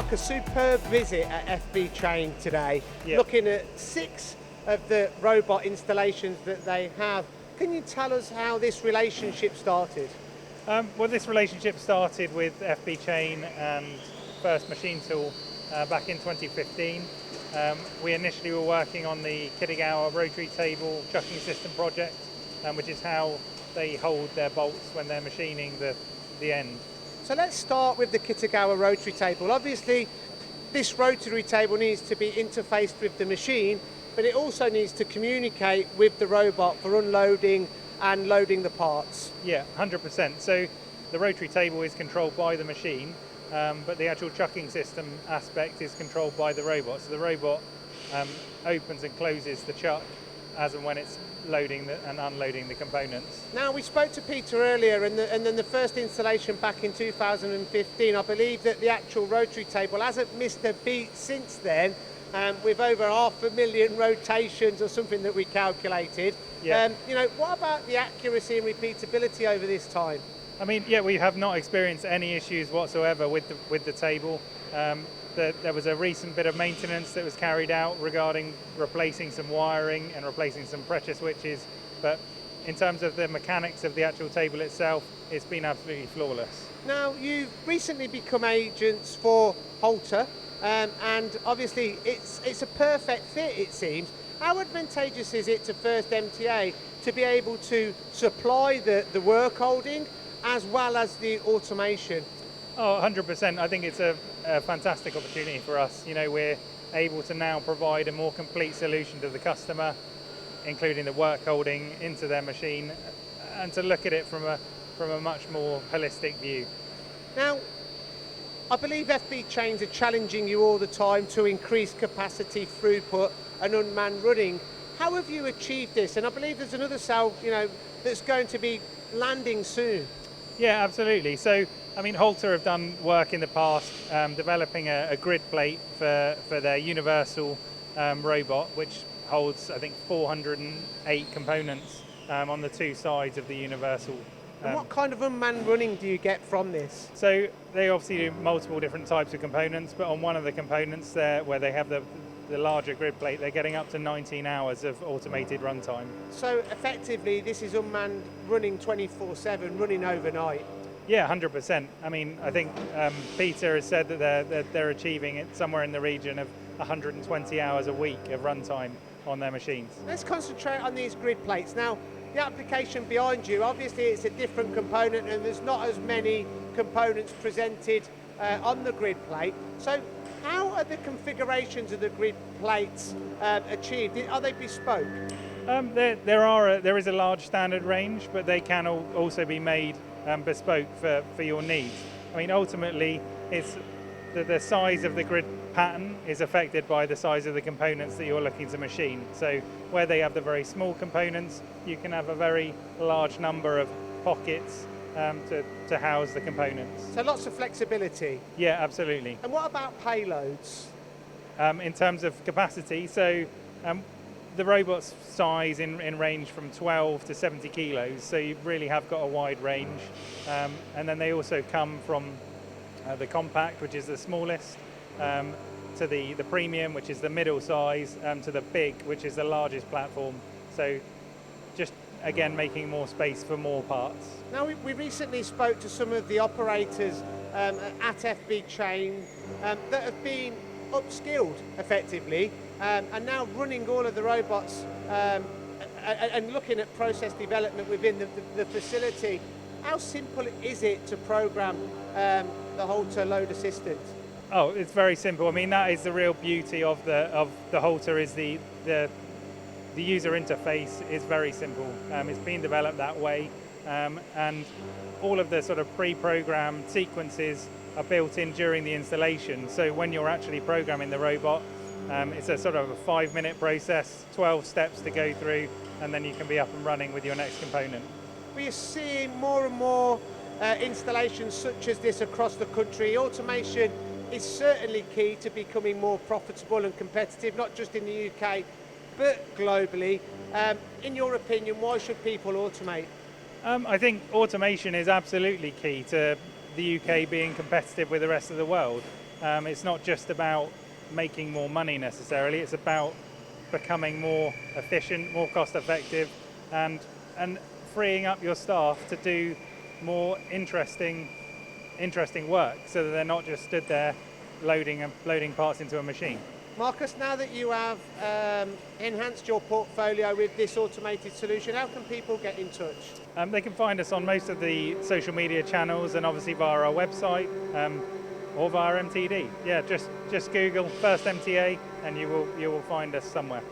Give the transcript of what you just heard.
like a superb visit at FB Chain today, looking at 6 of the robot installations that they have. Can you tell us how this relationship started? Well, this relationship started with FB Chain and First Machine Tool back in 2015. We initially were working on the Kitagawa Rotary Table chucking system project, which is how they hold their bolts when they're machining the end. So let's start with the Kitagawa Rotary Table. Obviously, this rotary table needs to be interfaced with the machine, but it also needs to communicate with the robot for unloading and loading the parts. Yeah, 100%. So the rotary table is controlled by the machine, but the actual chucking system aspect is controlled by the robot. So the robot opens and closes the chuck as and when it's loading and unloading the components. Now, we spoke to Peter earlier, and then the first installation back in 2015, I believe that the actual rotary table hasn't missed a beat since then, with over 500,000 rotations or something that we calculated. Yeah. What about the accuracy and repeatability over this time? I mean, yeah, we have not experienced any issues whatsoever with the table. There was a recent bit of maintenance that was carried out regarding replacing some wiring and replacing some pressure switches, but in terms of the mechanics of the actual table itself, it's been absolutely flawless. Now, you've recently become agents for HALTER, and obviously it's a perfect fit, it seems. How advantageous is it to First MTA to be able to supply the work holding as well as the automation? Oh, 100%. I think it's a fantastic opportunity for us. You know, we're able to now provide a more complete solution to the customer, including the work holding into their machine, and to look at it from a much more holistic view. Now, I believe FB Chains are challenging you all the time to increase capacity, throughput, and unmanned running. How have you achieved this? And I believe there's another cell, that's going to be landing soon. Yeah, absolutely. So, I mean, HALTER have done work in the past developing a grid plate for their universal robot, which holds, I think, 408 components on the 2 sides of the universal. And what kind of unmanned running do you get from this? So they obviously do multiple different types of components, but on one of the components there, where they have the larger grid plate, they're getting up to 19 hours of automated runtime. So effectively, this is unmanned running 24/7, running overnight. Yeah, 100%. I mean, I think Peter has said that they're achieving it somewhere in the region of 120 hours a week of runtime on their machines. Let's concentrate on these grid plates. Now, the application behind you, obviously it's a different component and there's not as many components presented on the grid plate. So how are the configurations of the grid plates achieved? Are they bespoke? There is a large standard range, but they can also be made bespoke for your needs. I mean, ultimately, it's the size of the grid pattern is affected by the size of the components that you're looking to machine. So where they have the very small components, you can have a very large number of pockets to house the components. So lots of flexibility. Yeah, absolutely. And what about payloads? In terms of capacity, so the robot's size in range from 12 to 70 kilos, so you really have got a wide range. And then they also come from the compact, which is the smallest, to the premium, which is the middle size, to the big, which is the largest platform. So just, again, making more space for more parts. Now, we recently spoke to some of the operators at FB Chain that have been upskilled, effectively, and now running all of the robots and looking at process development within the facility. How simple is it to program the HALTER load assistant? Oh, it's very simple. I mean, that is the real beauty of the HALTER, is the user interface is very simple. It's been developed that way, and all of the sort of pre-programmed sequences are built in during the installation. So when you're actually programming the robot, it's a sort of a 5-minute process, 12 steps to go through, and then you can be up and running with your next component. We are seeing more and more installations such as this across the country. Automation is certainly key to becoming more profitable and competitive, not just in the UK, but globally. In your opinion, why should people automate? I think automation is absolutely key to the UK being competitive with the rest of the world. It's not just about making more money necessarily, it's about becoming more efficient, more cost effective, and freeing up your staff to do more interesting work, so that they're not just stood there loading parts into a machine. Marcus, now that you have enhanced your portfolio with this automated solution, how can people get in touch? They can find us on most of the social media channels, and obviously via our website, or via MTD. Yeah, just Google First MTA and you will find us somewhere.